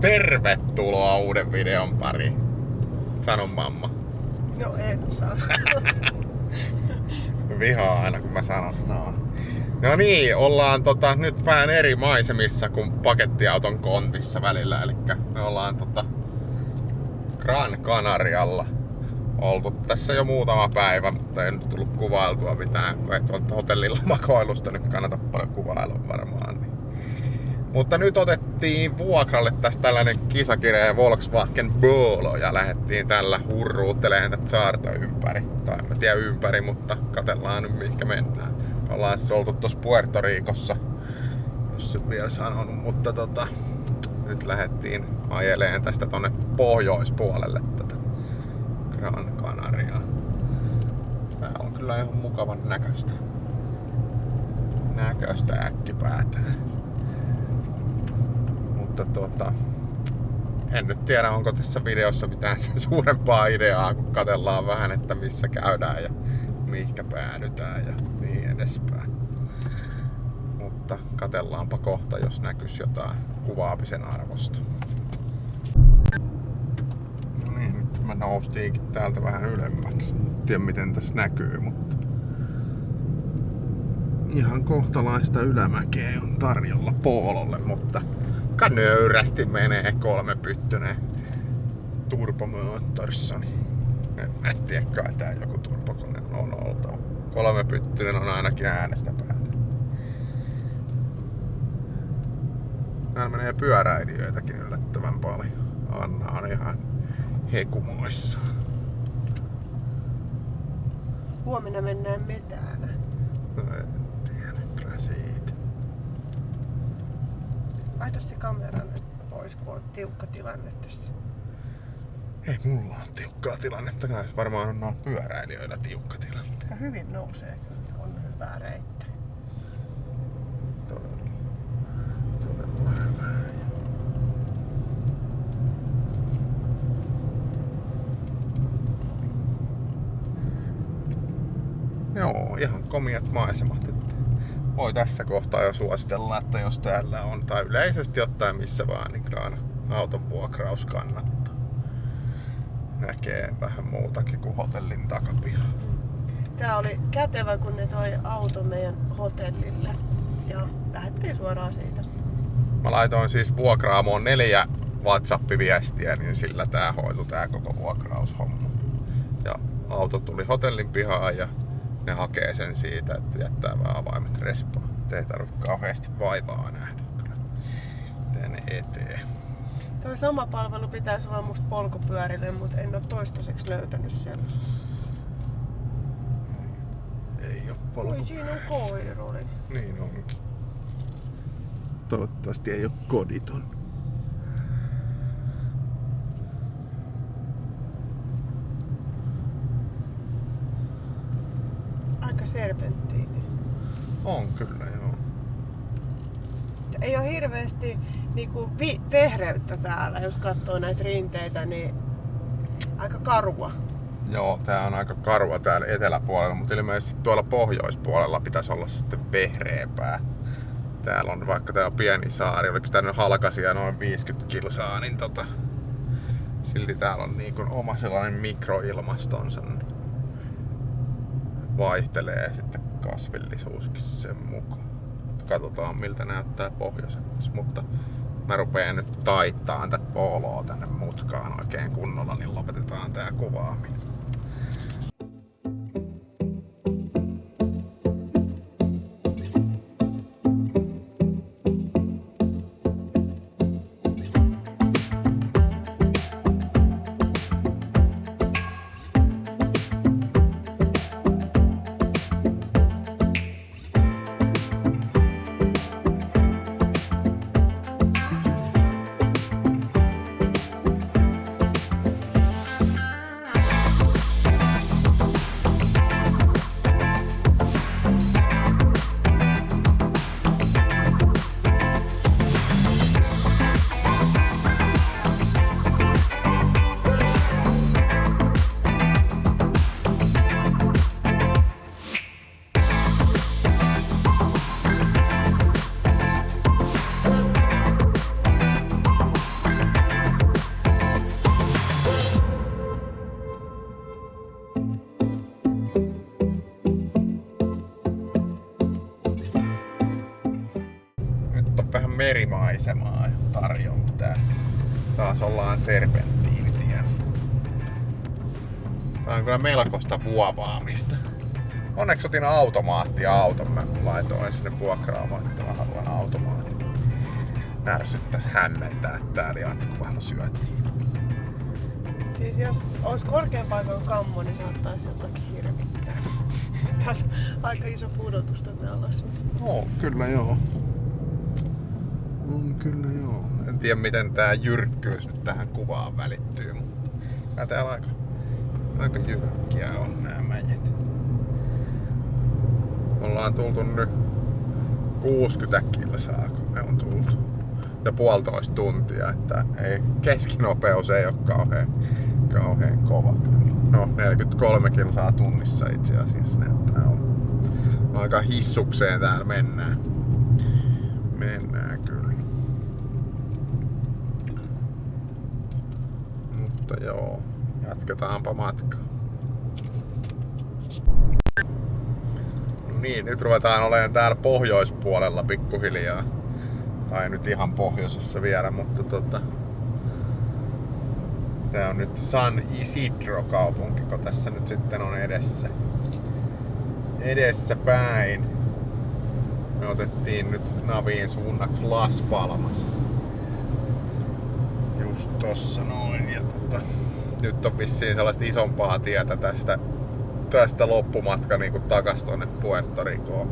Tervetuloa uuden videon pariin. Sano mamma. No en saa. Vihaa aina kun mä sanon no. No niin, ollaan nyt vähän eri maisemissa kuin pakettiauton kontissa välillä. Elikkä me ollaan Gran Canarialla oltu tässä jo muutama päivä, mutta ei nyt tullut kuvailtua mitään, kun et ole hotellilla makoilusta, nyt kannata paljon kuvailla varmaan. Niin. Mutta nyt otettiin vuokralle tästä tällainen kisakirja Volkswagen Polo ja lähdettiin tällä hurruuttelemaan tätä saarta ympäri. Tai en mä tiedä ympäri, mutta katsellaan nyt mihinkä mennään. Ollaan siis oltu tuossa Puerto Ricossa, jos se vielä sanonut, mutta nyt lähdettiin ajeleen tästä tonne pohjoispuolelle tätä Gran Canariaa. Tää on kyllä ihan mukavan näköistä äkkipäätään. Mutta en nyt tiedä, onko tässä videossa mitään sen suurempaa ideaa, kun katsellaan vähän, että missä käydään ja mihinkä päädytään ja niin edespäin. Mutta katsellaanpa kohta, jos näkyisi jotain kuvaamisen arvosta. No niin, nyt mä noustiinkin täältä vähän ylemmäksi. En tiedä miten tässä näkyy, mutta ihan kohtalaista ylämäkeä on tarjolla Pololle, mutta aika nöyrästi menee kolmepyttyinen turbomoottorissani. En mä tiedä, kai tää joku turbokone on oltava. Kolmepyttyinen on ainakin äänestä päätellä. Täällä menee pyöräilijöitäkin yllättävän paljon. Anna on ihan hekumoissa. Huomenna mennään metään. No en tiedä, kyllä siitä. Laita se kameran pois, kun on tiukka tilanne tässä. Ei mulla on tiukkaa tilannetta, varmaan on pyöräilijöillä tiukka tilanne. Ja hyvin nousee, kun on hyvää reittä. Todella hyvä. Joo, ihan komiat maisemat. Että voi tässä kohtaa jo suositella, että jos täällä on, tai yleisesti ottaen missä vaan, niin kyllä aina auton vuokraus kannattaa. Näkee vähän muutakin kuin hotellin takapiha. Tää oli kätevä, kun ne toi auto meidän hotellille. Ja lähdettiin suoraan siitä. Mä laitoin siis vuokraamoon 4 WhatsApp-viestiä, niin sillä tää hoitui tää koko vuokraushomma. Ja auto tuli hotellin pihaan ja ne hakee sen siitä, että jättää vaan avaimet respaan. Ei tarvitse kauheasti vaivaa nähdä kyllä. Tänne eteen. Toi sama palvelu pitäisi olla musta polkupyörille, mutta en ole toistaiseksi löytänyt sellaista. Ei oo Oi, polku. siinä on koiruli. Niin onkin. Toivottavasti ei oo koditon. Aika serpenttiini. On kyllä, joo. Ei ole hirveästi niinku vehreyttä täällä, jos katsoo näitä rinteitä, niin aika karua. Joo, tää on aika karua täällä eteläpuolella, mutta ilmeisesti tuolla pohjoispuolella pitäisi olla sitten vehreämpää. Täällä on, vaikka tää on pieni saari, oliko tää nyt halkasia noin 50 kilsaa, niin silti täällä on niin kuin oma sellainen mikroilmastonsa. Vaihtelee sitten kasvillisuuskin sen mukaan. Katsotaan miltä näyttää pohjoisemmassa, mutta mä rupeen nyt taittaan tätä Poloa tänne mutkaan oikein kunnolla, niin lopetetaan tää kuvaaminen. eri maisemaa tarjolla täällä. Taas ollaan serpenttiinitien. Tää on kyllä melkoista vuovaamista. Onneksi otin automaattiauton. Mä laitoin sinne vuokraamaan, että mä haluan automaatin. Ärsyttäis hämmentää täällä jatkuvalla syötiin. Siis jos olisi korkeampaa kuin kammo, niin saattaisi jotakin hirvittää. Täällä aika iso pudotus tänne alas. No, kyllä joo. On kyllä joo. En tiedä miten tää jyrkkyys nyt tähän kuvaan välittyy, mutta täällä aika jyrkkiä on nää mäjet. Me ollaan tultu nyt 60 kilsaa, kun me on tultu. Ja 1,5 tuntia, että keskinopeus ei oo kauhean kova. No 43 kilsaa tunnissa itse asiassa näyttää olla. Aika hissukseen täällä mennään. Mennään kyllä. Mutta joo, jatketaanpa matkaa. No niin, nyt ruvetaan olemaan täällä pohjoispuolella pikkuhiljaa. Tai nyt ihan pohjoisessa vielä, mutta tää on nyt San Isidro kaupunki, kun tässä nyt sitten on edessä päin. Me otettiin nyt naviin suunnaksi Las Palmas. Just tossa noin. Ja nyt on vissiin sellaista isompaa tietä tästä loppumatka niinku takas tonne Puerto Ricoon.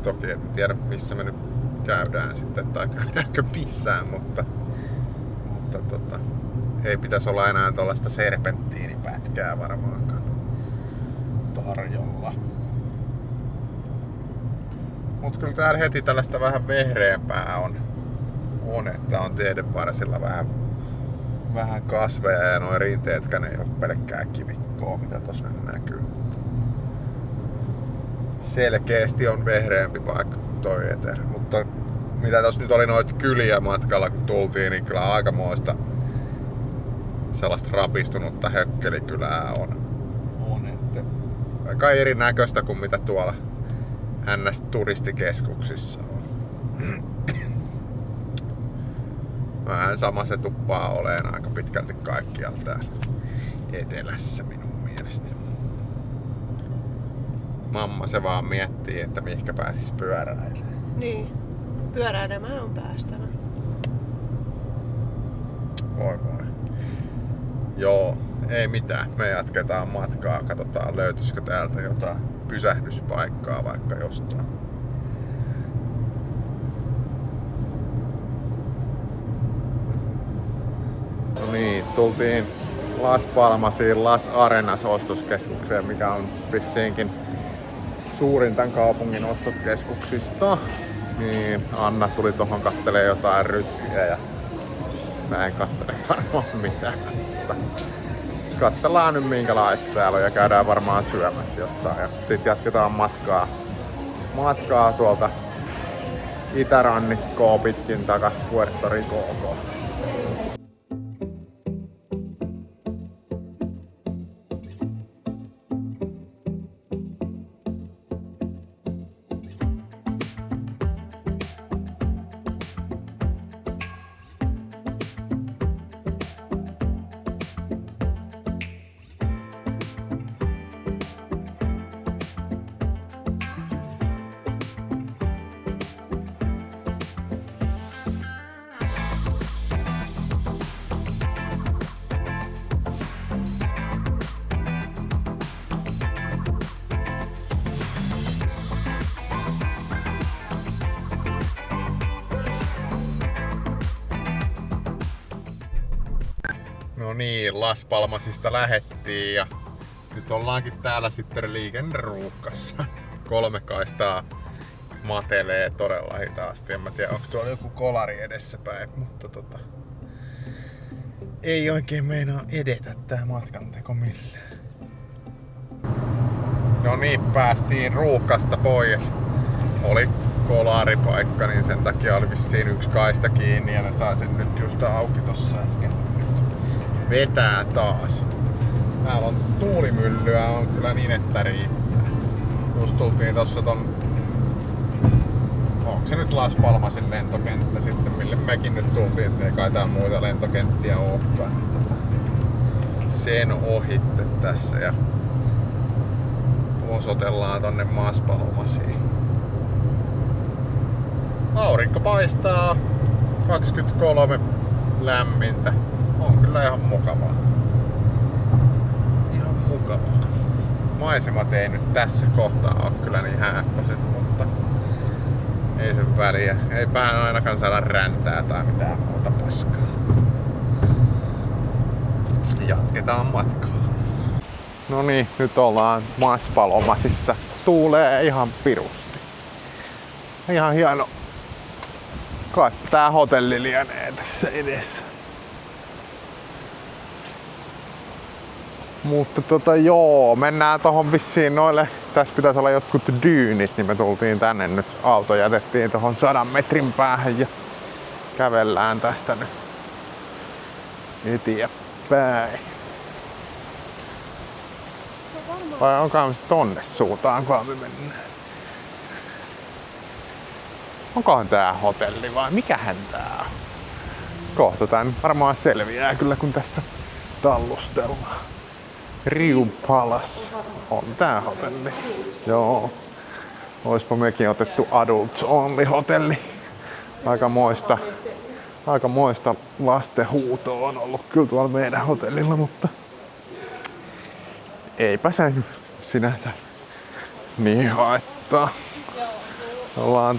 Toki en tiedä missä me nyt käydään sitten tai käydäänkö missään, mutta ei pitäisi olla enää tuollaista serpenttiinipätkää varmaankaan tarjolla. Mut kyllä täällä heti tällaista vähän vehreämpää on, että on teiden varsilla vähän kasveja ja noin rinteetkään ei ole pelkkää kivikkoa, mitä tossa näkyy. Selkeästi on vehreämpi paikka kuin toi etelä, mutta mitä tossa nyt oli noita kyliä matkalla kun tultiin, niin kyllä aikamoista sellaista rapistunutta hökkelikylää on että aika erinäköistä kuin mitä tuolla NS-turistikeskuksissa on. Vähän sama se tuppaa oleen aika pitkälti kaikkialla täällä etelässä minun mielestä. Mamma se vaan miettii, että mihinkä pääsis pyöräilemään. Niin, pyöräilemään on päästävä. Voi. Joo, ei mitään. Me jatketaan matkaa. Katsotaan löytyisikö täältä jotain pysähdyspaikkaa vaikka jostain. No niin, tultiin Las Palmasiin Las Arenas ostoskeskukseen, mikä on vissiinkin suurin tämän kaupungin ostoskeskuksista. Niin Anna tuli tohon kattelee jotain rytkyjä ja mä en kattele varmaan mitään. Katsellaan nyt minkälaista täällä on ja käydään varmaan syömässä jossain. Ja sit jatketaan matkaa tuolta itärannikkoa pitkin takas Puerto Ricoon. No niin, Las Palmasista lähettiin ja nyt ollaankin täällä sitten liikenneruuhkassa. 3 kaistaa matelee todella hitaasti. En mä tiedä, onko tuolla joku kolari edessäpäin, mutta ei oikein meinaa edetä tää matkanteko millään. No niin, päästiin ruuhkasta pois. Oli kolaripaikka, niin sen takia oli vissiin 1 kaista kiinni ja ne saa sen nyt just auki tossa äsken. Vetää taas. Täällä on tuulimyllyä on kyllä niin että riittää. Just tultiin tossa ton onko se nyt Las Palmasin lentokenttä sitten, mille mekin nyt tultiin, ettei kai tää muita lentokenttiä olekaan. Sen ohitte tässä ja osoitellaan tonne Mas Palomasiin. Aurinko paistaa, 23 lämmintä. On kyllä ihan mukavaa. Ihan mukavaa. Maisemat ei nyt tässä kohtaa ole kyllä niin hääppäiset, mutta ei sen väliä. Eipähän ainakaan saada räntää tai mitään muuta paskaa. Jatketaan matkaa. No niin, nyt ollaan Mas Palomasissa. Tuulee ihan pirusti. Ihan hieno. Kai tää hotelli lienee tässä edessä. Mutta joo, mennään tohon vissiin noille. Tässä pitäisi olla jotkut dyynit, niin me tultiin tänne nyt. Auto jätettiin tohon 100 metrin päähän ja kävellään tästä nyt eteenpäin. Vai onkohan se tonne suuntaankohan me mennään? Onkohan tää hotelli vai mikähän tää on? Kohta tää nyt varmaan selviää kyllä kun tässä tallustellaan. Riu Palace on tää hotelli. Joo. Oispa mekin otettu Adults Only hotelli. Aikamoista lastenhuutoa on ollut kyllä tuolla meidän hotellilla, mutta eipä se sinänsä niin haittaa. Ollaan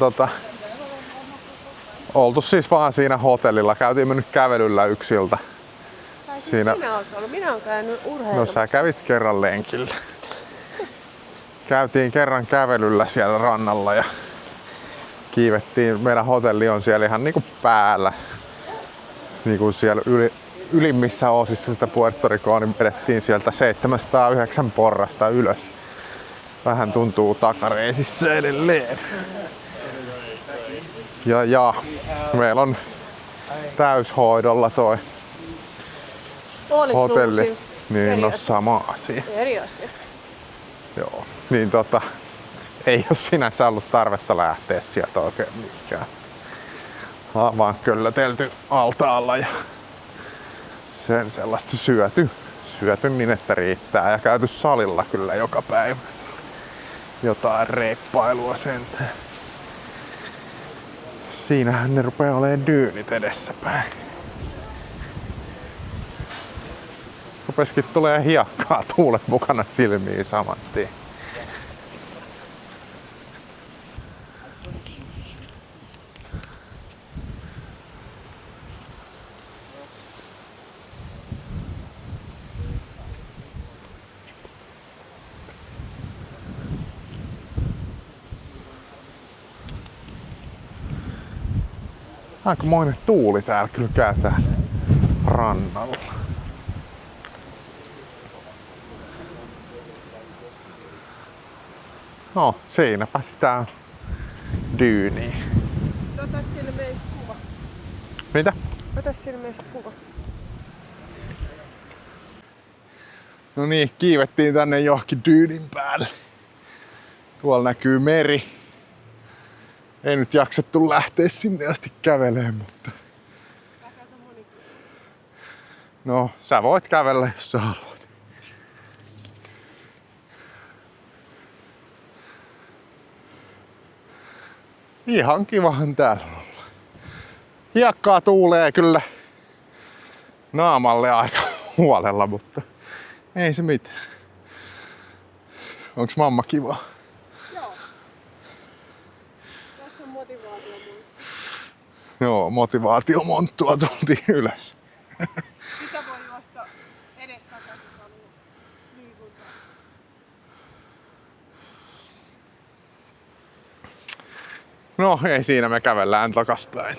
oltu siis vaan siinä hotellilla. Käytiin me nyt kävelyllä yksiltä. Siinä... Sinä olet ollut. Minä olen käynyt urheilua. No sä kävit kerran lenkillä. Käytiin kerran kävelyllä siellä rannalla ja kiivettiin. Meidän hotelli on siellä ihan niinku päällä. Niinku siellä ylimmissä osissa sitä Puerto Ricoa, niin vedettiin sieltä 709 porrasta ylös. Vähän tuntuu takareisissä edelleen. Ja meillä on täyshoidolla toi hotelli. Niin no sama asia. Eri asia. Joo. Niin ei ole sinänsä ollut tarvetta lähteä sieltä oikein mihinkään. Vaan köllötelty altaalla ja sen sellaista syöty niin että riittää ja käyty salilla kyllä joka päivä. Jotain reippailua sentään. Siinähän ne rupeaa olemaan dyynit edessäpäin. Rupeskin tulee hiekkaa tuulen mukana silmiin saman tien. Aikamoinen tuuli täällä kyllä käy täällä rannalla. No, siinäpä sitä dyyniä. Ota sille meistä kuva. Mitä? Ota sille meistä kuva. No niin, kiivettiin tänne johonkin dyynin päälle. Tuolla näkyy meri. Ei nyt jaksettu lähteä sinne asti kävelemään, mutta... No, sä voit kävellä, jos sä haluat. Ihan kivahan täällä olla. Hiekkaa tuulee kyllä naamalle aika huolella, mutta ei se mitään. Onks mamma kiva? Joo. Tässä on motivaatiomonttu. Joo, motivaatiomonttua tultiin ylös. Sitä voi juosta edestakaisin, jos haluaa liikuntaa. No ei siinä, me kävellään takaspäin.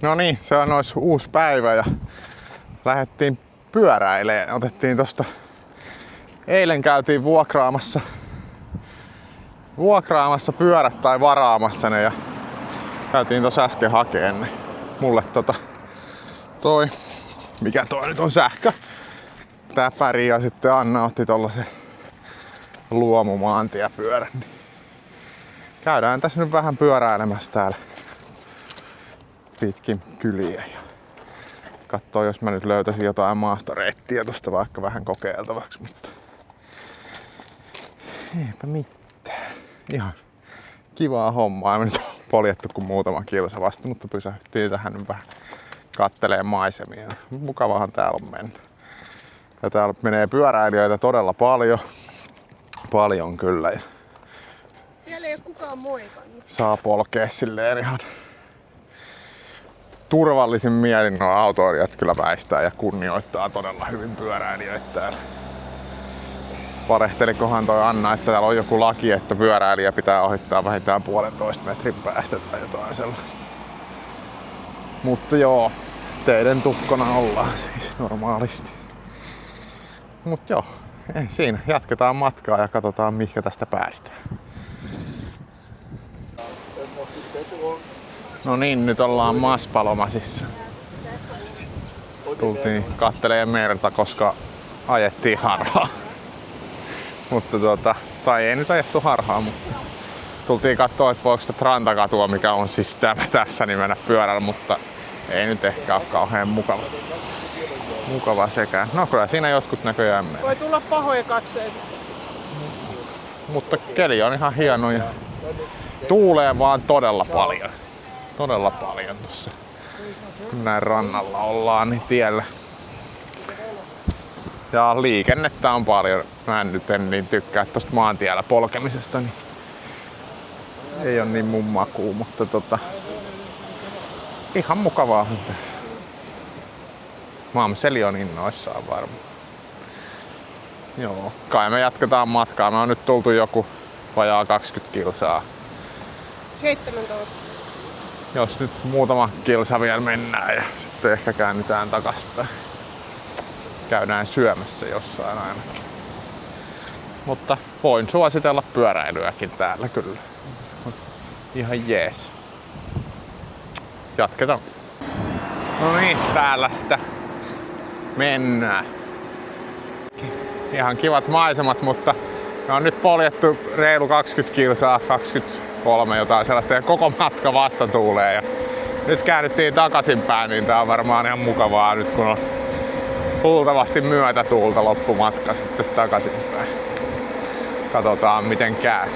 No niin, se on uusi päivä ja lähdettiin pyöräilee. Otettiin tosta, eilen käytiin vuokraamassa pyörät tai varaamassa ne ja käytiin tossa äsken hakeen ne. Mulle toi, mikä toi nyt on, sähkö täpäri ja sitten Anna otti tollasen luomumaantiepyörän. Niin käydään tässä nyt vähän pyöräilemässä täällä pitkin kyliä ja katsoo, jos mä nyt löytäisin jotain maastoreittiä tosta vaikka vähän kokeiltavaksi, mutta eipä mitään. Ihan kivaa hommaa. Me nyt on poljettu kuin muutama kilsa vasta, mutta pysähdyttiin tähän nyt vähän kattelee maisemia. Mukavahan täällä on mennä. Ja täällä menee pyöräilijöitä todella paljon. Paljon kyllä. Ja siellä ei ole kukaan moikannut. Saa polkea silleen ihan turvallisin mielin. No autoilijat kyllä väistää ja kunnioittaa todella hyvin pyöräilijöitä täällä. Valehtelikohan toi Anna, että täällä on joku laki, että pyöräilijä pitää ohittaa vähintään 1,5 metrin päästä tai jotain sellaista. Mutta joo, teiden tukkona ollaan siis normaalisti. Mut joo, ei siinä. Jatketaan matkaa ja katsotaan mihinkä tästä päädytään. No niin, nyt ollaan Maspalomasissa. Tultiin kattelee merta, koska ajettiin harhaa. Mutta tai ei nyt ajettu harhaa, mutta tultiin katsoa, että voiko sitä rantakatua, mikä on siis tämä tässä, niin mennä pyörällä, mutta ei nyt ehkä ole kauhean mukava sekään. No kyllä siinä jotkut näköjään menee. Voi tulla pahoja katseita. Mutta keli on ihan hieno ja tuulee vaan todella paljon. Todella paljon tuossa. Kun näin rannalla ollaan, niin tiellä. Ja liikennettä on paljon. Mä en niin tykkää tosta maantiellä polkemisesta, niin ei oo niin mun makuu, mutta ihan mukavaa. Mamseli on innoissaan varmaan. Joo, kai me jatketaan matkaa. Me on nyt tultu joku vajaa 20 kilsaa. 17. Jos nyt muutama kilsa vielä mennään ja sitten ehkä käännytään takaspäin. Käydään syömässä jossain ainakin. Mutta voin suositella pyöräilyäkin täällä kyllä. Ihan jees. Jatketaan. No niin, täällä sitä mennään. Ihan kivat maisemat, mutta me on nyt poljettu reilu 20 kilsaa, 23 jotain sellaista ja koko matka vasta tuulee. Ja nyt käännyttiin takaisinpäin, niin tää on varmaan ihan mukavaa nyt kun on luultavasti myötätuulta loppumatka sitten takaisinpäin. Katsotaan miten käy.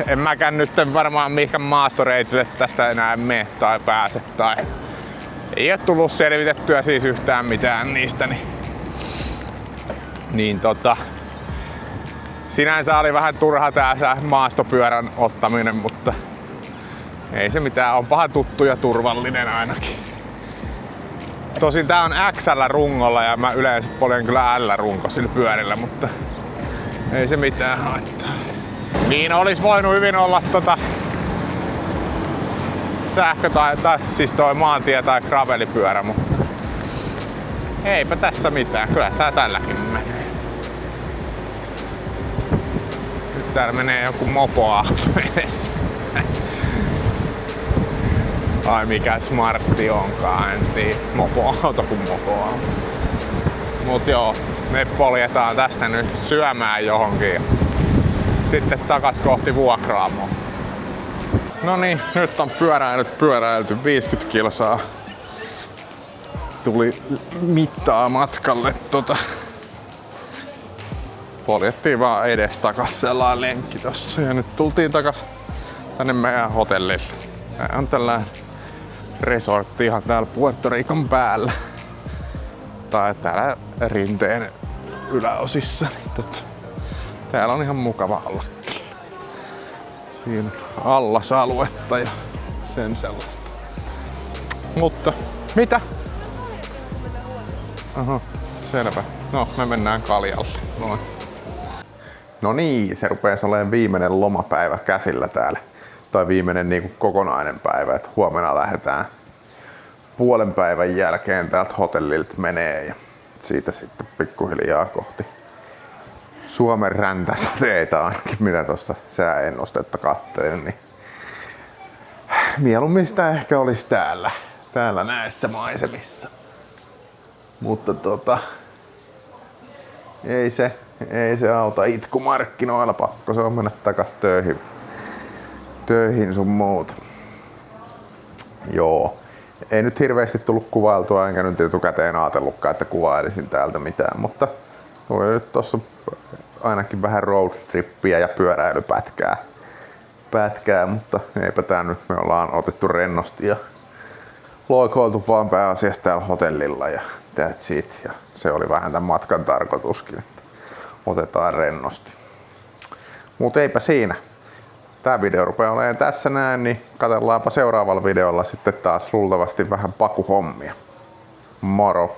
En mäkään nyt varmaan mihinkään maastoreitille tästä enää mene tai pääse tai ei oo tullut selvitettyä siis yhtään mitään niistä. Niin sinänsä oli vähän turha tää maastopyörän ottaminen, mutta ei se mitään, onpahan tuttu ja turvallinen ainakin. Tosin tää on XL-rungolla ja mä yleensä poljen kyllä L-runkosilla pyörillä, mutta ei se mitään haittaa. Niin olis voinut hyvin olla sähkö tai siis toi maantie tai gravelipyörä, mutta eipä tässä mitään, kyllä sitä tälläkin menee. Nyt täällä menee joku mopoauto edessä. Ai mikä smartti onkaan, en tiedä. Mopoauto kuin mopoauto. Mut joo, me poljetaan tästä nyt syömään johonkin. Sitten takas kohti vuokraamoa. No niin, nyt on pyöräilty 50 kilsaa. Tuli mittaa matkalle poljettiin vaan edestakas sellainen lenkki tossa ja nyt tultiin takas tänne meidän hotellille. Tää on tällainen resortti ihan täällä Puerto Ricon päällä. Tai täällä rinteen yläosissa. Täällä on ihan mukava olla. Siinä allasaluetta ja sen sellaista. Mutta mitä? Aha, selvä. No, me mennään kaljalle. Noin. No niin, se rupeaa olemaan viimeinen lomapäivä käsillä täällä. Tai viimeinen niin kuin kokonainen päivä, että huomenna lähdetään puolen päivän jälkeen täältä hotellilta menee ja siitä sitten pikkuhiljaa kohti Suomen räntäsateita ainakin, mitä tuossa sääennustetta katselin, niin mieluummin sitä ehkä olisi täällä näissä maisemissa. Mutta ei se auta itkumarkkinoilla, pakko se on mennä takas töihin sun muuta. Joo. Ei nyt hirveästi tullut kuvailtua, enkä nyt etukäteen ajatellutkaan, että kuvailisin täältä mitään, mutta tuli nyt tossa ainakin vähän roadtrippiä ja pyöräilypätkää, mutta eipä tää nyt, me ollaan otettu rennosti ja loikoiltu vaan pääasiassa täällä hotellilla ja that's it. Ja se oli vähän tämän matkan tarkoituskin, että otetaan rennosti. Mut eipä siinä. Tää video rupeaa olemaan tässä näin, niin katsellaanpa seuraavalla videolla sitten taas luultavasti vähän pakuhommia. Moro!